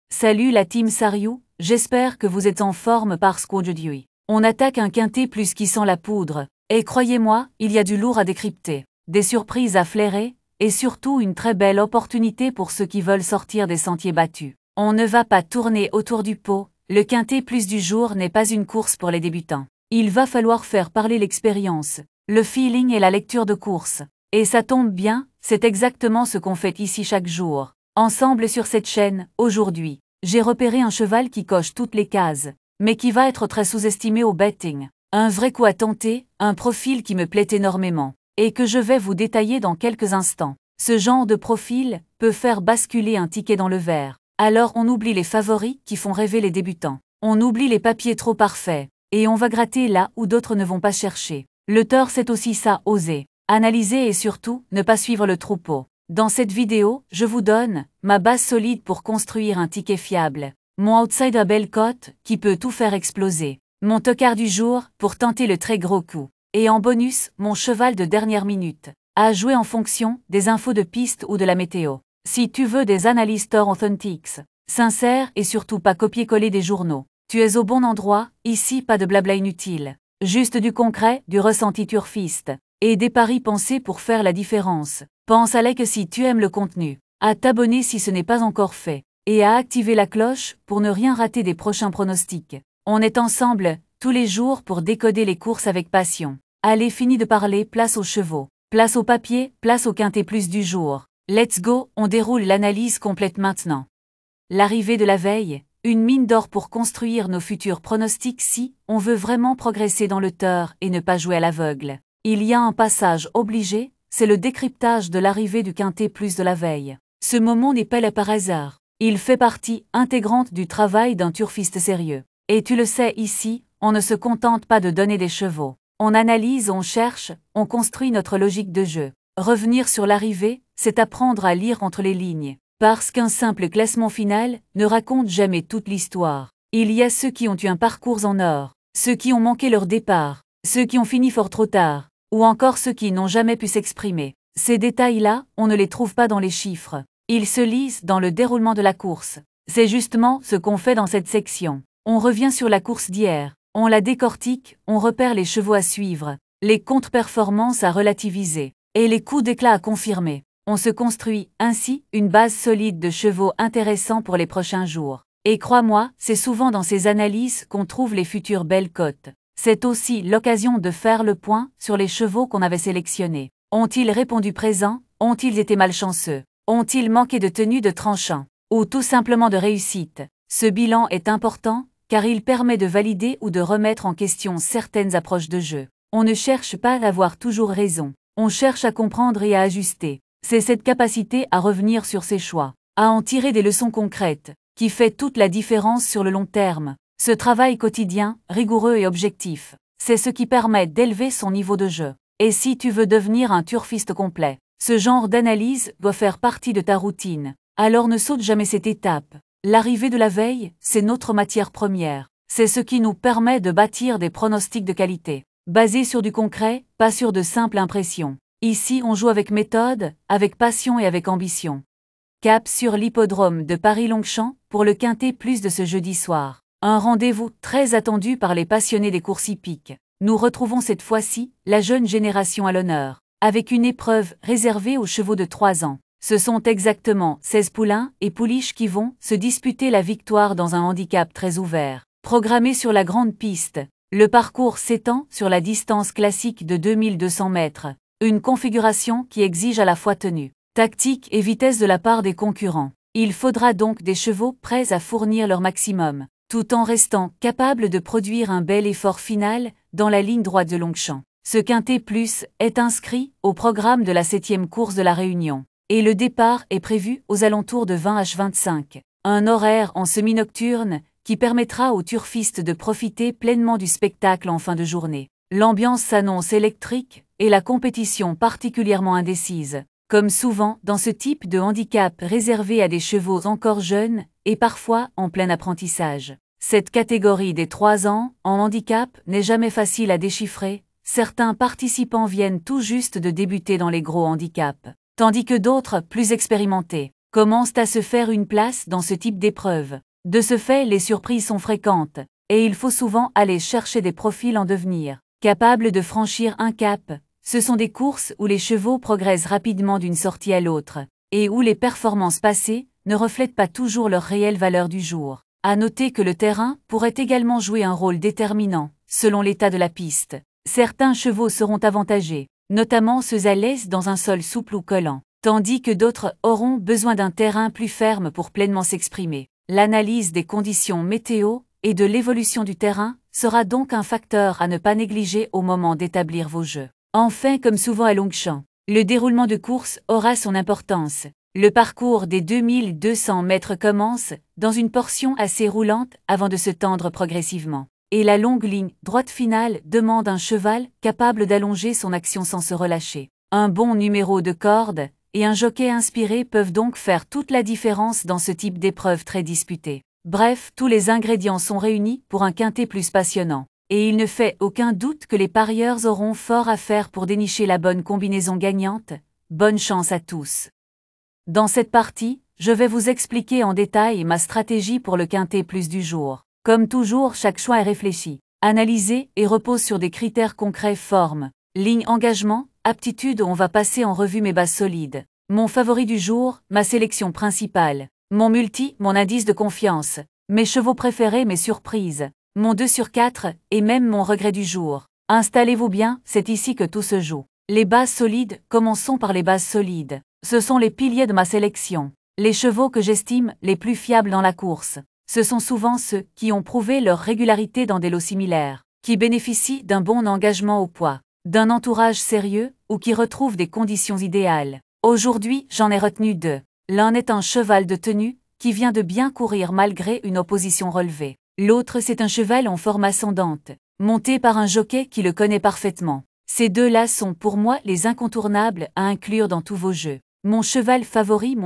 Salut la team Sariou, j'espère que vous êtes en forme parce qu'aujourd'hui, on attaque un quintet plus qui sent la poudre. Et croyez-moi, il y a du lourd à décrypter, des surprises à flairer, et surtout une très belle opportunité pour ceux qui veulent sortir des sentiers battus. On ne va pas tourner autour du pot, le quintet plus du jour n'est pas une course pour les débutants. Il va falloir faire parler l'expérience, le feeling et la lecture de course. Et ça tombe bien, c'est exactement ce qu'on fait ici chaque jour. Ensemble sur cette chaîne, aujourd'hui, j'ai repéré un cheval qui coche toutes les cases, mais qui va être très sous-estimé au betting. Un vrai coup à tenter, un profil qui me plaît énormément, et que je vais vous détailler dans quelques instants. Ce genre de profil peut faire basculer un ticket dans le vert. Alors on oublie les favoris qui font rêver les débutants. On oublie les papiers trop parfaits, et on va gratter là où d'autres ne vont pas chercher. Le tort c'est aussi ça, oser, analyser et surtout, ne pas suivre le troupeau. Dans cette vidéo, je vous donne ma base solide pour construire un ticket fiable, mon outsider belle cote qui peut tout faire exploser, mon tocard du jour pour tenter le très gros coup, et en bonus, mon cheval de dernière minute, à jouer en fonction des infos de piste ou de la météo. Si tu veux des analyses Store Authentics, sincères et surtout pas copier-coller des journaux, tu es au bon endroit, ici pas de blabla inutile, juste du concret, du ressenti turfiste, et des paris pensés pour faire la différence. Pense à liker si tu aimes le contenu, à t'abonner si ce n'est pas encore fait, et à activer la cloche pour ne rien rater des prochains pronostics. On est ensemble, tous les jours pour décoder les courses avec passion. Allez, fini de parler, place aux chevaux, place au papier, place au quintet plus du jour. Let's go, on déroule l'analyse complète maintenant. L'arrivée de la veille, une mine d'or pour construire nos futurs pronostics si on veut vraiment progresser dans le tort et ne pas jouer à l'aveugle. Il y a un passage obligé, c'est le décryptage de l'arrivée du quintet plus de la veille. Ce moment n'est pas là par hasard. Il fait partie intégrante du travail d'un turfiste sérieux. Et tu le sais ici, on ne se contente pas de donner des chevaux. On analyse, on cherche, on construit notre logique de jeu. Revenir sur l'arrivée, c'est apprendre à lire entre les lignes. Parce qu'un simple classement final ne raconte jamais toute l'histoire. Il y a ceux qui ont eu un parcours en or, ceux qui ont manqué leur départ, ceux qui ont fini fort trop tard, ou encore ceux qui n'ont jamais pu s'exprimer. Ces détails-là, on ne les trouve pas dans les chiffres. Ils se lisent dans le déroulement de la course. C'est justement ce qu'on fait dans cette section. On revient sur la course d'hier, on la décortique, on repère les chevaux à suivre, les contre-performances à relativiser, et les coups d'éclat à confirmer. On se construit, ainsi, une base solide de chevaux intéressants pour les prochains jours. Et crois-moi, c'est souvent dans ces analyses qu'on trouve les futures belles cotes. C'est aussi l'occasion de faire le point sur les chevaux qu'on avait sélectionnés. Ont-ils répondu présent? Ont-ils été malchanceux? Ont-ils manqué de tenue de tranchant? Ou tout simplement de réussite? Ce bilan est important, car il permet de valider ou de remettre en question certaines approches de jeu. On ne cherche pas à avoir toujours raison. On cherche à comprendre et à ajuster. C'est cette capacité à revenir sur ses choix, à en tirer des leçons concrètes, qui fait toute la différence sur le long terme. Ce travail quotidien, rigoureux et objectif, c'est ce qui permet d'élever son niveau de jeu. Et si tu veux devenir un turfiste complet, ce genre d'analyse doit faire partie de ta routine. Alors ne saute jamais cette étape. L'arrivée de la veille, c'est notre matière première. C'est ce qui nous permet de bâtir des pronostics de qualité, basés sur du concret, pas sur de simples impressions. Ici, on joue avec méthode, avec passion et avec ambition. Cap sur l'hippodrome de Paris-Longchamp pour le quintet plus de ce jeudi soir. Un rendez-vous très attendu par les passionnés des courses hippiques. Nous retrouvons cette fois-ci la jeune génération à l'honneur, avec une épreuve réservée aux chevaux de 3 ans. Ce sont exactement 16 poulains et pouliches qui vont se disputer la victoire dans un handicap très ouvert. Programmé sur la grande piste, le parcours s'étend sur la distance classique de 2200 mètres. Une configuration qui exige à la fois tenue, tactique et vitesse de la part des concurrents. Il faudra donc des chevaux prêts à fournir leur maximum, tout en restant capables de produire un bel effort final dans la ligne droite de Longchamp. Ce quintet plus est inscrit au programme de la 7e course de la Réunion, et le départ est prévu aux alentours de 20h25. Un horaire en semi-nocturne qui permettra aux turfistes de profiter pleinement du spectacle en fin de journée. L'ambiance s'annonce électrique et la compétition particulièrement indécise, comme souvent dans ce type de handicap réservé à des chevaux encore jeunes et parfois en plein apprentissage. Cette catégorie des 3 ans en handicap n'est jamais facile à déchiffrer. Certains participants viennent tout juste de débuter dans les gros handicaps, tandis que d'autres, plus expérimentés, commencent à se faire une place dans ce type d'épreuve. De ce fait, les surprises sont fréquentes, et il faut souvent aller chercher des profils en devenir, capables de franchir un cap. Ce sont des courses où les chevaux progressent rapidement d'une sortie à l'autre, et où les performances passées ne reflètent pas toujours leur réelle valeur du jour. À noter que le terrain pourrait également jouer un rôle déterminant, selon l'état de la piste. Certains chevaux seront avantagés, notamment ceux à l'aise dans un sol souple ou collant, tandis que d'autres auront besoin d'un terrain plus ferme pour pleinement s'exprimer. L'analyse des conditions météo et de l'évolution du terrain sera donc un facteur à ne pas négliger au moment d'établir vos jeux. Enfin, comme souvent à Longchamp, le déroulement de course aura son importance. Le parcours des 2200 mètres commence dans une portion assez roulante avant de se tendre progressivement. Et la longue ligne droite finale demande un cheval capable d'allonger son action sans se relâcher. Un bon numéro de corde et un jockey inspiré peuvent donc faire toute la différence dans ce type d'épreuve très disputée. Bref, tous les ingrédients sont réunis pour un quintet plus passionnant. Et il ne fait aucun doute que les parieurs auront fort à faire pour dénicher la bonne combinaison gagnante. Bonne chance à tous. Dans cette partie, je vais vous expliquer en détail ma stratégie pour le quintet plus du jour. Comme toujours, chaque choix est réfléchi, analysé et repose sur des critères concrets: forme, ligne, engagement, aptitude. On va passer en revue mes bases solides. Mon favori du jour, ma sélection principale, mon multi, mon indice de confiance, mes chevaux préférés, mes surprises, mon 2 sur 4 et même mon regret du jour. Installez-vous bien, c'est ici que tout se joue. Les bases solides, commençons par les bases solides. Ce sont les piliers de ma sélection. Les chevaux que j'estime les plus fiables dans la course. Ce sont souvent ceux qui ont prouvé leur régularité dans des lots similaires, qui bénéficient d'un bon engagement au poids, d'un entourage sérieux ou qui retrouvent des conditions idéales. Aujourd'hui, j'en ai retenu 2. L'un est un cheval de tenue qui vient de bien courir malgré une opposition relevée. L'autre, c'est un cheval en forme ascendante, monté par un jockey qui le connaît parfaitement. Ces deux-là sont pour moi les incontournables à inclure dans tous vos jeux. Mon cheval favori,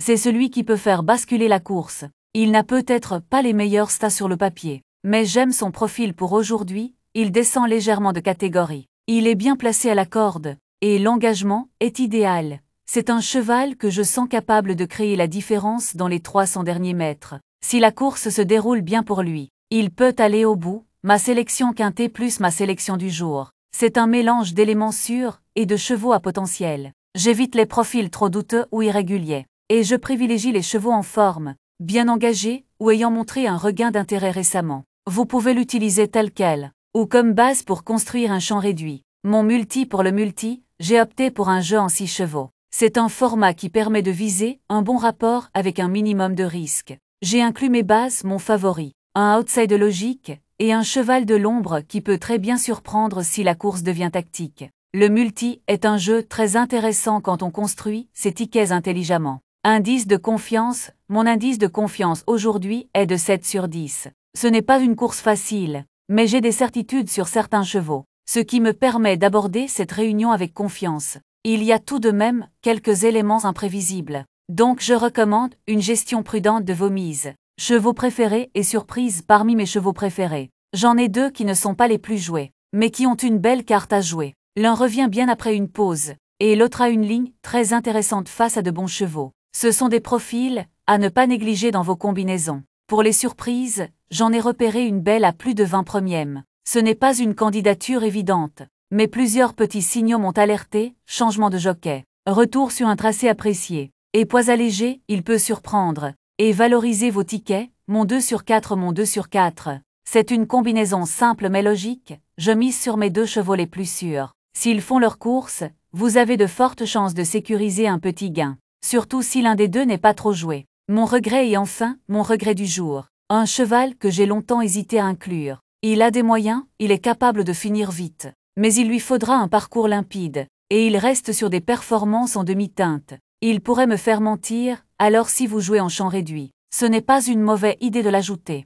c'est celui qui peut faire basculer la course. Il n'a peut-être pas les meilleurs stats sur le papier, mais j'aime son profil pour aujourd'hui. Il descend légèrement de catégorie. Il est bien placé à la corde, et l'engagement est idéal. C'est un cheval que je sens capable de créer la différence dans les 300 derniers mètres. Si la course se déroule bien pour lui, il peut aller au bout. Ma sélection quintet plus ma sélection du jour. C'est un mélange d'éléments sûrs et de chevaux à potentiel. J'évite les profils trop douteux ou irréguliers. Et je privilégie les chevaux en forme, bien engagés ou ayant montré un regain d'intérêt récemment. Vous pouvez l'utiliser tel quel, ou comme base pour construire un champ réduit. Mon multi, pour le multi, j'ai opté pour un jeu en 6 chevaux. C'est un format qui permet de viser un bon rapport avec un minimum de risque. J'ai inclus mes bases, mon favori, un outside logique, et un cheval de l'ombre qui peut très bien surprendre si la course devient tactique. Le multi est un jeu très intéressant quand on construit ses tickets intelligemment. Indice de confiance, mon indice de confiance aujourd'hui est de 7 sur 10. Ce n'est pas une course facile, mais j'ai des certitudes sur certains chevaux, ce qui me permet d'aborder cette réunion avec confiance. Il y a tout de même quelques éléments imprévisibles. Donc je recommande une gestion prudente de vos mises. Chevaux préférés et surprises parmi mes chevaux préférés. J'en ai 2 qui ne sont pas les plus joués, mais qui ont une belle carte à jouer. L'un revient bien après une pause, et l'autre a une ligne très intéressante face à de bons chevaux. Ce sont des profils à ne pas négliger dans vos combinaisons. Pour les surprises, j'en ai repéré une belle à plus de 20 premièmes. Ce n'est pas une candidature évidente, mais plusieurs petits signaux m'ont alerté: changement de jockey, retour sur un tracé apprécié, et poids allégé, il peut surprendre. Et valorisez vos tickets, mon 2 sur 4, mon 2 sur 4. C'est une combinaison simple mais logique, je mise sur mes 2 chevaux les plus sûrs. S'ils font leur course, vous avez de fortes chances de sécuriser un petit gain, surtout si l'un des 2 n'est pas trop joué. Mon regret et enfin, mon regret du jour. Un cheval que j'ai longtemps hésité à inclure. Il a des moyens, il est capable de finir vite, mais il lui faudra un parcours limpide, et il reste sur des performances en demi-teinte. Il pourrait me faire mentir, alors si vous jouez en champ réduit, ce n'est pas une mauvaise idée de l'ajouter.